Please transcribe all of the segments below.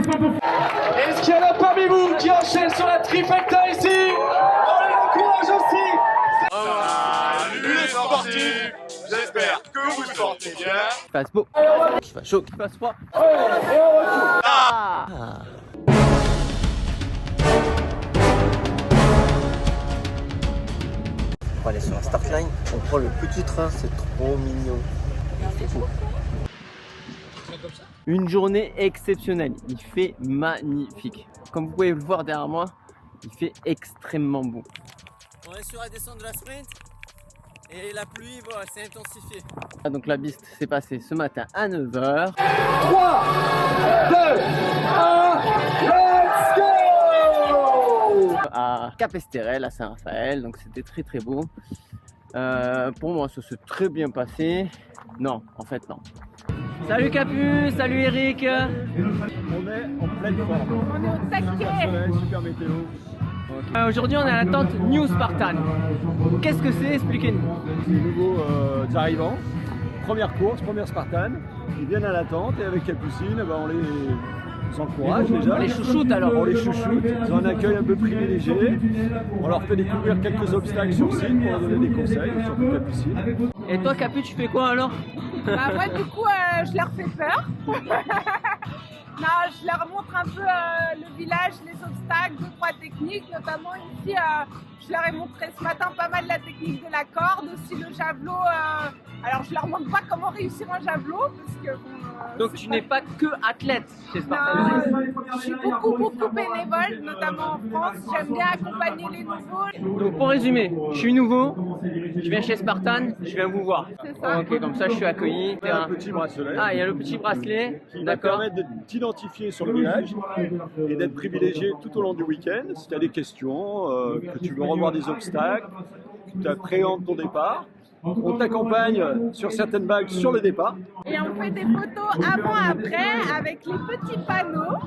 Est-ce qu'il y en a parmi vous qui enchaînent sur la trifecta ici? On les encourage aussi. Salut les sportifs, j'espère que vous sortez bien. Qu'il fasse beau, qu'il fasse chaud, qu'il fasse froid. On va aller sur la start line, on prend le petit train, c'est trop mignon. C'est fou. Une journée exceptionnelle, il fait magnifique. Comme vous pouvez le voir derrière moi, il fait extrêmement beau. On est sur la descente de la sprint et la pluie s'est intensifiée. Donc la piste s'est passée ce matin à 9h. 3, 2, 1, let's go! À Capesterel, à Saint-Raphaël, donc c'était très très beau. Pour moi, ça s'est très bien passé. Non, en fait, non. Salut Capu, salut Eric. On est en pleine forme. On est au taquet. Super météo. Aujourd'hui, on est à la tente New Spartan. Qu'est-ce que c'est? Expliquez-nous. Les nouveaux arrivants, première course, première Spartan, ils viennent à la tente et avec Capucine, on les encourage déjà. On les chouchoute alors. On les chouchoute, ils ont un accueil un peu privilégié. On leur fait découvrir quelques obstacles sur site pour leur donner des conseils, surtout Capucine. Et toi Capu, tu fais quoi alors? Moi du coup je leur fais peur. Non, je leur montre un peu le village, les obstacles, 2-3 techniques, notamment ici je leur ai montré ce matin pas mal la technique de la corde, aussi le javelot. Alors je leur montre pas comment réussir un javelot parce que Donc tu n'es pas que athlète chez Spartan. je suis beaucoup bénévole, notamment en France. J'aime bien accompagner les nouveaux. Donc pour résumer, je suis nouveau, je viens chez Spartan, je viens vous voir. C'est ça. Ok, comme ça je suis accueilli. On a un petit bracelet. Ah, il y a le petit bracelet, Qui va d'accord. permettre de t'identifier sur le village et d'être privilégié tout au long du week-end. Si tu as des questions, que tu veux revoir des obstacles, que tu appréhendes ton départ, on t'accompagne sur certaines vagues sur le départ. Et on fait des photos avant-après avec les petits panneaux.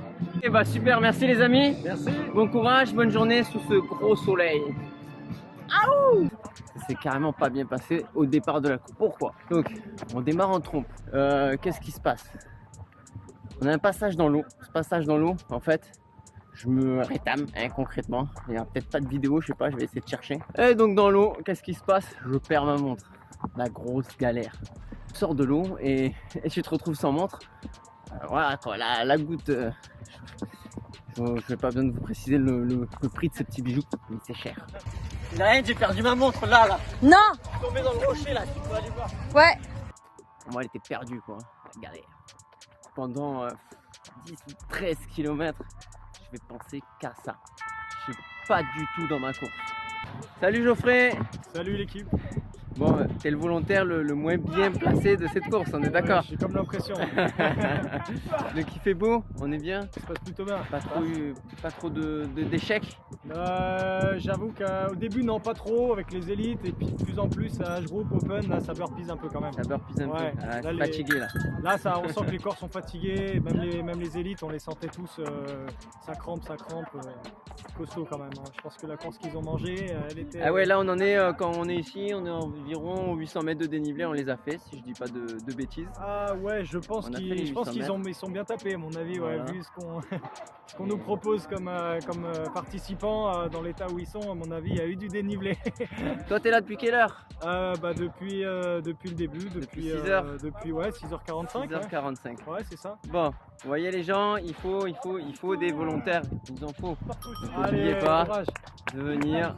Et bah super, merci les amis. Merci. Bon courage, bonne journée sous ce gros soleil. Aouh! Ça s'est carrément pas bien passé au départ de la course. Pourquoi? Donc, on démarre en trompe. Qu'est-ce qui se passe? On a un passage dans l'eau. Ce passage dans l'eau, en fait, je me rétame concrètement. Il n'y a peut-être pas de vidéo, je sais pas, je vais essayer de chercher. Et donc dans l'eau, qu'est-ce qui se passe? Je perds ma montre. La grosse galère. Je sors de l'eau et tu te retrouves sans montre. Voilà quoi, la goutte. Je n'ai pas besoin de vous préciser le prix de ce petit bijou, mais c'est cher. Rien, j'ai perdu ma montre là. Non! Je suis tombé dans le rocher là, tu peux aller voir. Ouais. Moi, elle était perdue quoi, la galère. Pendant 10 ou 13 km, je vais penser qu'à ça. Je suis pas du tout dans ma course. Salut Geoffrey! Salut l'équipe. Bon, t'es le volontaire le moins bien placé de cette course, on est d'accord? J'ai comme l'impression. Donc il fait beau, on est bien? Ça se passe plutôt bien. Pas trop d'échecs? J'avoue qu'au début, non, pas trop avec les élites. Et puis de plus en plus, à âge groupe, open, là, ça burpise un peu quand même. Ça burpise un Ouais. peu, ah, Là, c'est les- fatigué là. Là, on sent que les corps sont fatigués. Même les élites, on les sentait tous. Ça crampe. Costaud quand même. Hein. Je pense que la course qu'ils ont mangée, elle était. Ah ouais, là on en est, quand on est ici, on est environ 800 mètres de dénivelé, on les a fait, si je dis pas de bêtises. Ah ouais, je pense On a fait les qu'ils 800 ils sont bien tapés à mon avis, ouais, Voilà. vu ce qu'on nous propose comme participants dans l'état où ils sont, à mon avis, il y a eu du dénivelé. Toi t'es là depuis quelle heure? Depuis le début, depuis 6 heures. depuis 6h45. 6h45. Ouais, c'est ça. Bon, vous voyez les gens, il faut des volontaires, il en faut. Donc, Allez, n'oubliez pas courage. de venir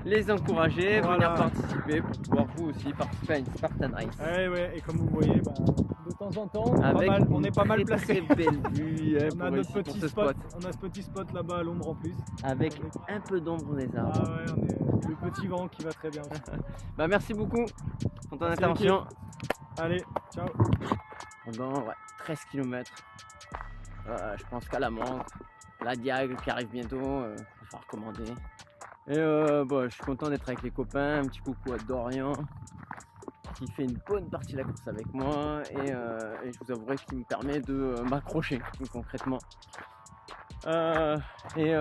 les encourager, Voilà. venir participer pour pouvoir vous aussi participer à une Spartan Race. Ouais, et comme vous voyez, de temps en temps, Avec on est pas mal une placé. très belle vue On a notre pour petit ce spot. On a ce petit spot là-bas à l'ombre en plus. Avec un peu d'ombre des Ah arbres. ouais, on est le petit vent qui va très bien aussi. Bah merci beaucoup pour ton Merci, intervention. Allez, ciao. Pendant 13 km. Je pense qu'à la manque, la Diag qui arrive bientôt, il va falloir commander. Et je suis content d'être avec les copains, un petit coucou à Dorian qui fait une bonne partie de la course avec moi et je vous avouerai qu'il me permet de m'accrocher concrètement. Après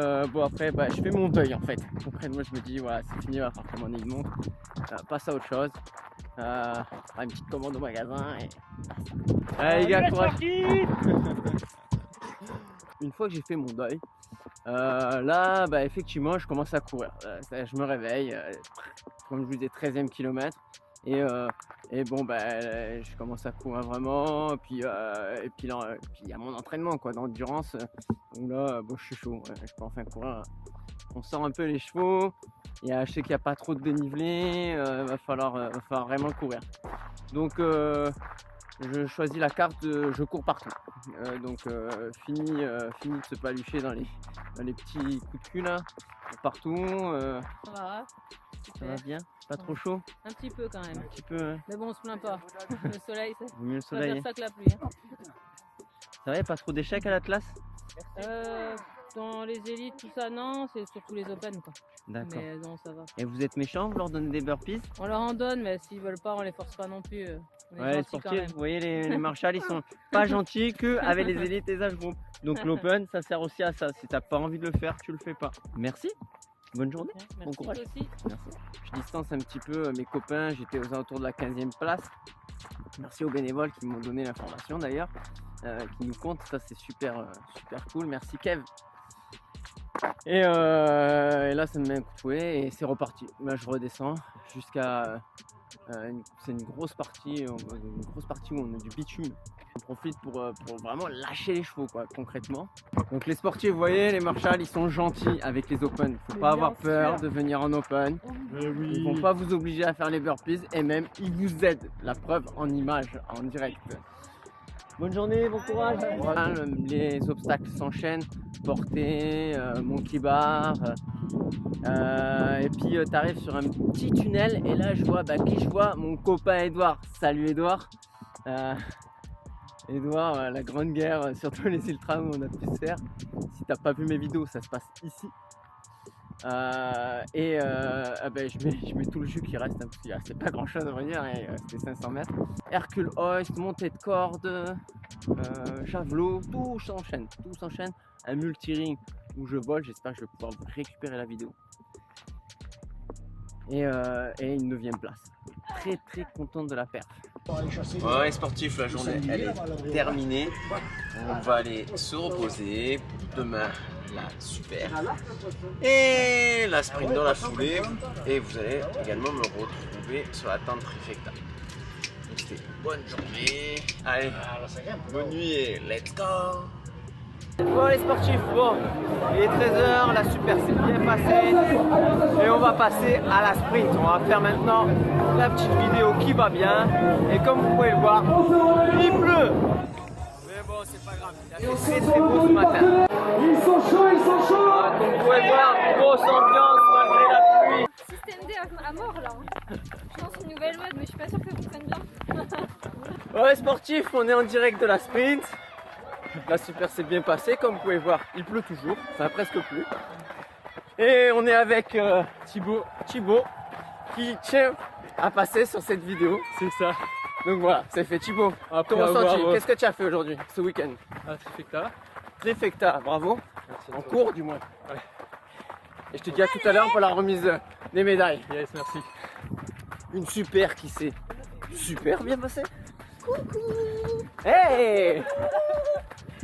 je fais mon deuil en fait. Concrètement je me dis voilà c'est fini, il va falloir commander une montre, passe à autre chose. Une petite commande au magasin et allez les gars, courage. une fois que j'ai fait mon deuil, là, bah, effectivement, je commence à courir. Je me réveille, comme je vous disais, 13e kilomètre. Et bon, bah, je commence à courir vraiment. Et puis il y a mon entraînement quoi, d'endurance. Donc là, bon, je suis chaud. Je peux enfin courir. On sort un peu les chevaux. Et je sais qu'il n'y a pas trop de dénivelé. Va falloir vraiment courir. Donc, je choisis la carte je cours partout. Donc, fini de se palucher dans les petits coups de cul là. Partout. Ça va, Ça va bien? Pas trop chaud? un petit peu quand même. Un petit peu, hein. Mais bon, on se plaint pas. Le soleil, c'est Vaut mieux le on va faire soleil. ça que la pluie. Hein. Ça va, pas trop d'échecs à l'Atlas? Dans les élites, tout ça, non, c'est surtout les open quoi. D'accord. Mais non, ça va. Et vous êtes méchant, vous leur donnez des burpees? On leur en donne, mais s'ils veulent pas, on les force pas non plus. On est Ouais, les gentils quand sportifs, même. vous voyez, les marshals, ils sont pas gentils qu'avec les élites et les âge groupes. Donc l'open, ça sert aussi à ça. Si t'as pas envie de le faire, tu le fais pas. Merci. Bonne journée. Ouais, merci courage. toi aussi. Merci. Je distance un petit peu mes copains. J'étais aux alentours de la 15e place. Merci aux bénévoles qui m'ont donné l'information d'ailleurs, qui nous comptent. Ça, c'est super cool. Merci Kev. Et là, ça me met un coup de fouet et c'est reparti. Là, je redescends jusqu'à. C'est une grosse partie où on a du bitume. On profite pour vraiment lâcher les chevaux, quoi, concrètement. Donc les sportifs, vous voyez, les marshals, ils sont gentils avec les open. Faut pas avoir peur de venir en open. Ils vont pas vous obliger à faire les burpees et même ils vous aident. La preuve en image, en direct. Bonne journée, bon courage. Voilà, les obstacles s'enchaînent. Portée, monkey bar. Et puis tu arrives sur un petit tunnel et là je vois qui je vois, mon copain Edouard. Salut Edouard. Edouard, la grande guerre, surtout les ultras où on a pu se faire. Si t'as pas vu mes vidéos, ça se passe ici. Je mets tout le jus qui reste, hein, parce qu'il restait pas grand chose à venir, c'était 500 mètres. Hercule hoist, montée de corde, javelot, tout s'enchaîne. Un multi-ring où je vole, j'espère que je vais pouvoir vous récupérer la vidéo. Et une 9e place. Très très contente de la perf. Ouais, les sportifs, la journée elle est terminée. On va aller se reposer. Demain, la super. Et la sprint dans la foulée. Et vous allez également me retrouver sur la tente Trifecta. Donc c'était une bonne journée. Allez, bonne nuit et let's go! Bon les sportifs, bon, il est 13h, la super s'est bien passée et on va passer à la sprint. On va faire maintenant la petite vidéo qui va bien et comme vous pouvez le voir, il pleut. Mais bon, c'est pas grave, il a fait très beau ce matin. Ils sont chauds. Comme vous pouvez voir, grosse ambiance malgré la pluie. Système D à mort là. Je lance une nouvelle mode mais je suis pas sûre que ça fonctionne bien. Bon les sportifs, on est en direct de la sprint. La super s'est bien passée, comme vous pouvez voir, il pleut toujours, ça a presque plu. Et on est avec Thibaut qui tient à passer sur cette vidéo. C'est ça. Donc voilà, c'est fait. Thibaut, Après ton ressenti, avoir, qu'est-ce que tu as fait aujourd'hui, ce week-end? Trifecta. Trifecta, bravo. Merci. En cours du moins. Ouais. Et je te dis à tout à l'heure pour la remise des médailles. Yes, merci. Une super qui s'est super bien passée. Coucou. Hey.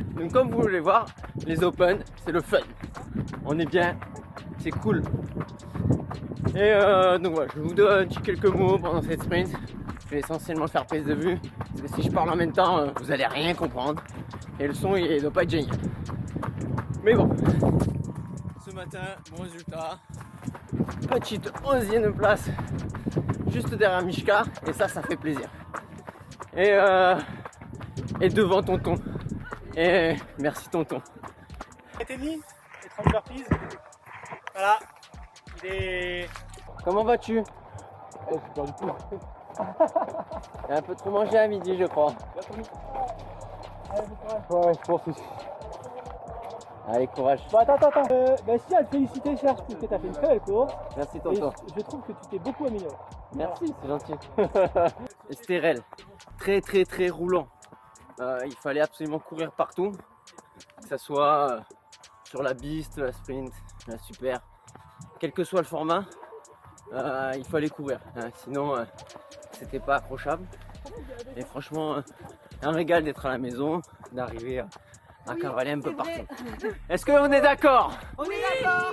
Donc comme vous voulez voir, les open, c'est le fun. On est bien, c'est cool. Et donc voilà, je vous donne quelques mots pendant cette sprint. Je vais essentiellement faire prise de vue. Parce que si je parle en même temps, vous allez rien comprendre. Et le son, il doit pas être génial. Mais bon. Ce matin, bon résultat. Petite 11e place. Juste derrière Mishka. Et ça fait plaisir. Et devant tonton. Et merci tonton. Tennis, les 30 burpees. Voilà. Il est. Comment vas-tu? J'ai perdu tout. J'ai un peu trop mangé à midi je crois. Ouais, je pense aussi. Allez courage. Bon, attends. Si, à te féliciter, Serge, parce que t'as fait une très belle course. Merci Et tonton. je trouve que tu t'es beaucoup amélioré. Merci, c'est gentil. Estérel, très roulant. Il fallait absolument courir partout. Que ce soit sur la beast, la sprint, la super. Quel que soit le format, il fallait courir. Sinon, c'était pas accrochable. Et franchement, un régal d'être à la maison, d'arriver à cavaler un peu partout. Est-ce qu'on est d'accord? On est d'accord.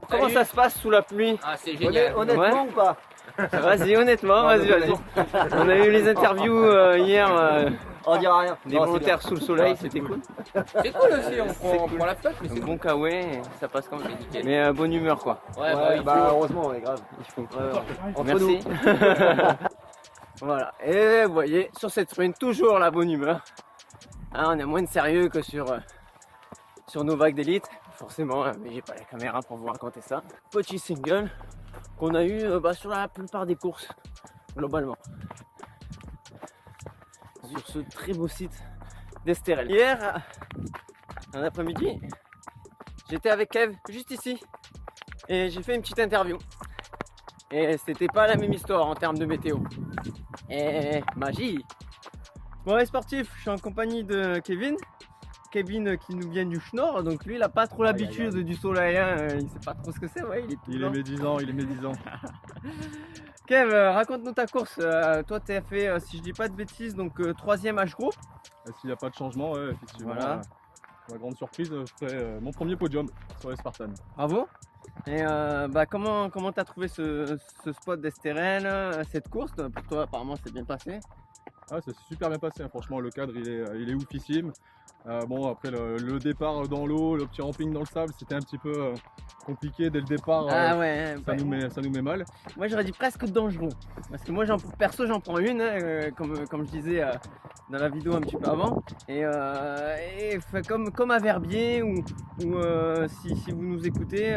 Comment ça se passe sous la pluie? Ah, c'est génial. Honnêtement ou pas? Vas-y, honnêtement, vas-y. On a eu les interviews hier, On dira rien. des volontaires sous le soleil, c'était cool. C'est cool aussi, on prend la flotte, mais c'est Un bon kawaii, ça passe comme ça. Mais bonne humeur quoi. Ouais, heureusement, ouais, grave. Il faut. Entre Merci. Voilà, et vous voyez, sur cette sprint, toujours la bonne humeur. Hein, on est moins de sérieux que sur nos vagues d'élite, forcément, mais j'ai pas la caméra pour vous raconter ça. Petit single qu'on a eu sur la plupart des courses, globalement. Sur ce très beau site d'Estérel. Hier, un après-midi, j'étais avec Kev, juste ici, et j'ai fait une petite interview. Et c'était pas la même histoire en termes de météo. Et magie. Bon les sportifs, je suis en compagnie de Kevin. Kevin qui nous vient du Schnorr, donc lui il a pas trop l'habitude du soleil, hein. Il sait pas trop ce que c'est, ouais, il est tout blanc. médisant, il est médisant. Kev, raconte-nous ta course. Toi tu as fait, si je dis pas de bêtises, donc 3e H group. S'il n'y a pas de changement, ouais, effectivement. Voilà. Ma grande surprise, je ferai mon premier podium sur les Spartans. Bravo. Et comment t'as trouvé ce spot d'Estérel, cette course? Pour toi apparemment c'est bien passé. Ah, ça s'est super bien passé, hein. Franchement le cadre il est oufissime. Bon après le départ dans l'eau, le petit ramping dans le sable, c'était un petit peu compliqué dès le départ. Ah ouais, ça nous met mal. Moi j'aurais dit presque dangereux. Parce que moi perso j'en prends une, hein, comme je disais dans la vidéo un petit peu avant. Et comme à Verbier ou si vous nous écoutez,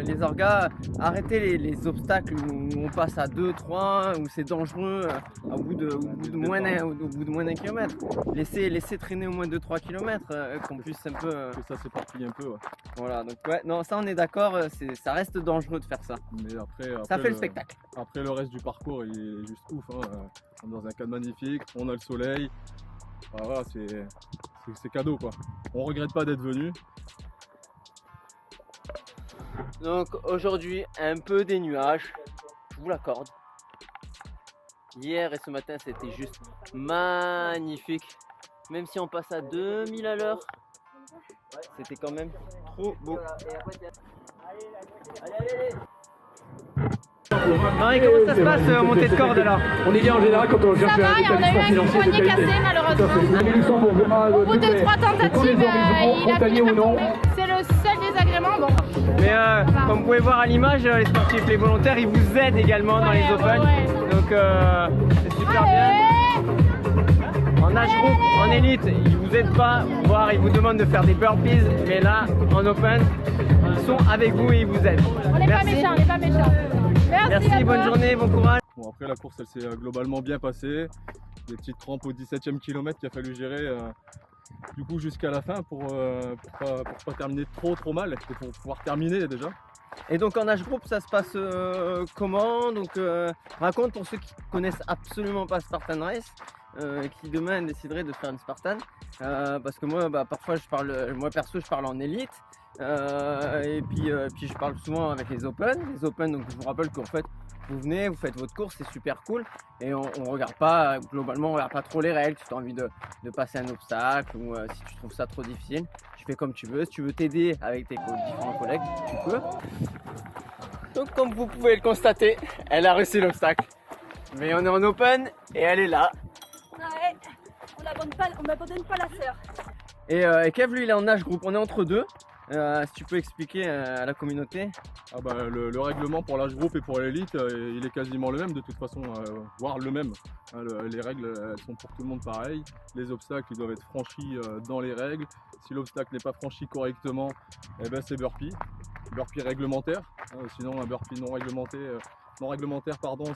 les orgas, arrêtez les obstacles où on passe à 2, 3, où c'est dangereux au bout de moins d'un kilomètre. Laissez traîner au moins 2-3 km, qu'on puisse un peu. Que ça s'éparpille un peu. Ouais. Voilà, donc ouais, non, ça on est d'accord, ça reste dangereux de faire ça. Mais après Ça fait le spectacle. Après le reste du parcours il est juste ouf. Hein. On est dans un cadre magnifique, on a le soleil. Enfin, voilà, c'est cadeau quoi. On regrette pas d'être venu. Donc aujourd'hui un peu des nuages, je vous l'accorde. Hier et ce matin c'était juste magnifique. Même si on passe à 2000 à l'heure, c'était quand même trop beau. Marie, comment ça se passe montée de corde là? On est bien en général quand on cherche Ça va, on a eu un poignet cassé malheureusement. Au bout de 3 tentatives, il a fini par tomber. C'est le seul désagrément. Bon. Mais comme vous pouvez voir à l'image, les sportifs, les volontaires, ils vous aident également dans les Open. Donc c'est super bien. En âge groupe, en élite, ils vous aident pas, voire ils vous demandent de faire des burpees, mais là, en open, ils sont avec vous et ils vous aident. On n'est pas méchants, on n'est pas méchants. Merci, bonne journée, bon courage. Bon après la course elle s'est globalement bien passée. Des petites crampes au 17e kilomètre qu'il a fallu gérer du coup jusqu'à la fin pour pas terminer trop mal et pour pouvoir terminer déjà. Et donc en âge groupe ça se passe comment? Donc raconte pour ceux qui connaissent absolument pas Spartan Race. Qui demain déciderait de faire une Spartan parce que moi parfois moi perso je parle en élite et puis je parle souvent avec les Open, donc je vous rappelle qu'en fait vous venez, vous faites votre course, c'est super cool et on regarde pas, globalement on regarde pas trop les règles. Si tu as envie de passer un obstacle ou si tu trouves ça trop difficile, tu fais comme tu veux. Si tu veux t'aider avec tes différents collègues, tu peux. Donc comme vous pouvez le constater, elle a réussi l'obstacle, mais on est en Open et elle est là. Ouais, on n'abandonne pas la sœur. Et Kev, lui, il est en âge groupe. On est entre deux. Si tu peux expliquer à la communauté. Ah bah, le règlement pour l'âge groupe et pour l'élite, il est quasiment le même de toute façon, voire le même. Hein, les règles elles sont pour tout le monde pareilles. Les obstacles ils doivent être franchis dans les règles. Si l'obstacle n'est pas franchi correctement, eh ben, c'est burpee. Burpee réglementaire. Hein, sinon un burpee non réglementaire,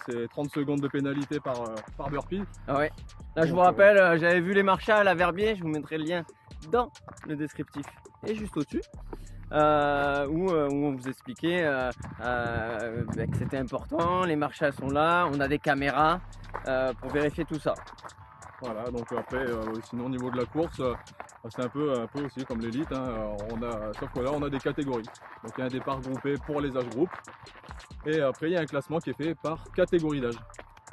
c'est 30 secondes de pénalité par burpee. Ah ouais. Là je vous rappelle, j'avais vu les Marshall à Verbier, je vous mettrai le lien dans le descriptif et juste au-dessus. Où on vous expliquait que c'était important, les Marshall sont là, on a des caméras pour vérifier tout ça. Voilà, donc après, sinon au niveau de la course, c'est un peu aussi comme l'élite, hein, sauf que là on a des catégories. Donc il y a un départ groupé pour les âges groupes, et après il y a un classement qui est fait par catégorie d'âge.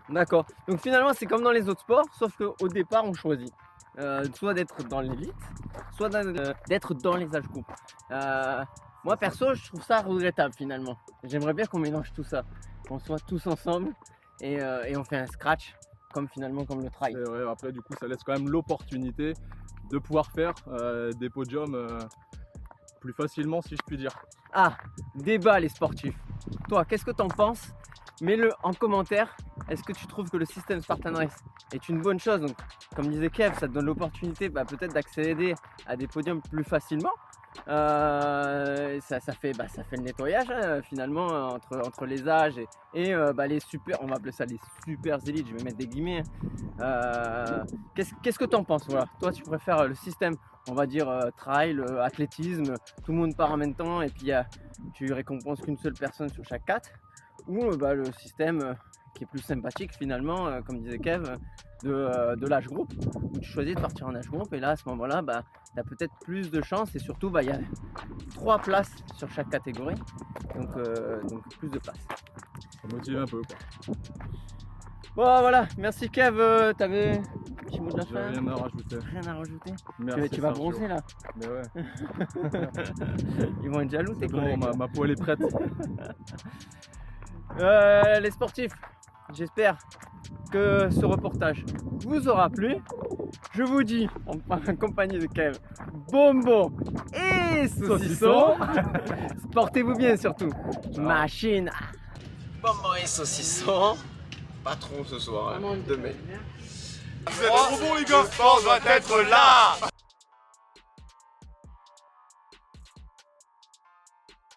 D'accord, donc finalement c'est comme dans les autres sports, sauf qu'au départ on choisit. soit d'être dans l'élite, soit d'être dans les âges groupes. Moi perso, je trouve ça regrettable finalement. J'aimerais bien qu'on mélange tout ça, qu'on soit tous ensemble et on fait un scratch comme le trail. C'est vrai, après du coup ça laisse quand même l'opportunité de pouvoir faire des podiums plus facilement, si je puis dire. Ah, débat les sportifs. Toi, qu'est-ce que t'en penses? Mets-le en commentaire. Est-ce que tu trouves que le système Spartan Race est une bonne chose? Donc, comme disait Kev, ça te donne l'opportunité peut-être d'accéder à des podiums plus facilement. Ça fait le nettoyage finalement entre les âges et les super, on va appeler ça les super élites, je vais mettre des guillemets. Qu'est-ce que tu en penses? Voilà. Toi tu préfères le système, on va dire trail, athlétisme, tout le monde part en même temps et puis tu récompenses qu'une seule personne sur chaque 4, ou le système qui est plus sympathique finalement, comme disait Kev, de l'âge groupe, où tu choisis de partir en âge groupe et là à ce moment-là tu as peut-être plus de chance et surtout il y a 3 places sur chaque catégorie, donc plus de places. Ça motive un peu quoi. Bon voilà, merci Kev, t'avais un petit mot de la fin? Rien à rajouter. Rien à rajouter? Merci, tu vas bronzer là? Mais ouais. Ils vont être jaloux tes collègues. Ma peau elle est prête. Les sportifs, j'espère que ce reportage vous aura plu. Je vous dis, en compagnie de Kev, bonbon et saucisson. Portez-vous bien surtout. Machine. Bonbon et saucisson. Patron ce soir, demain. Vous êtes trop bons les gars, le sport doit être là.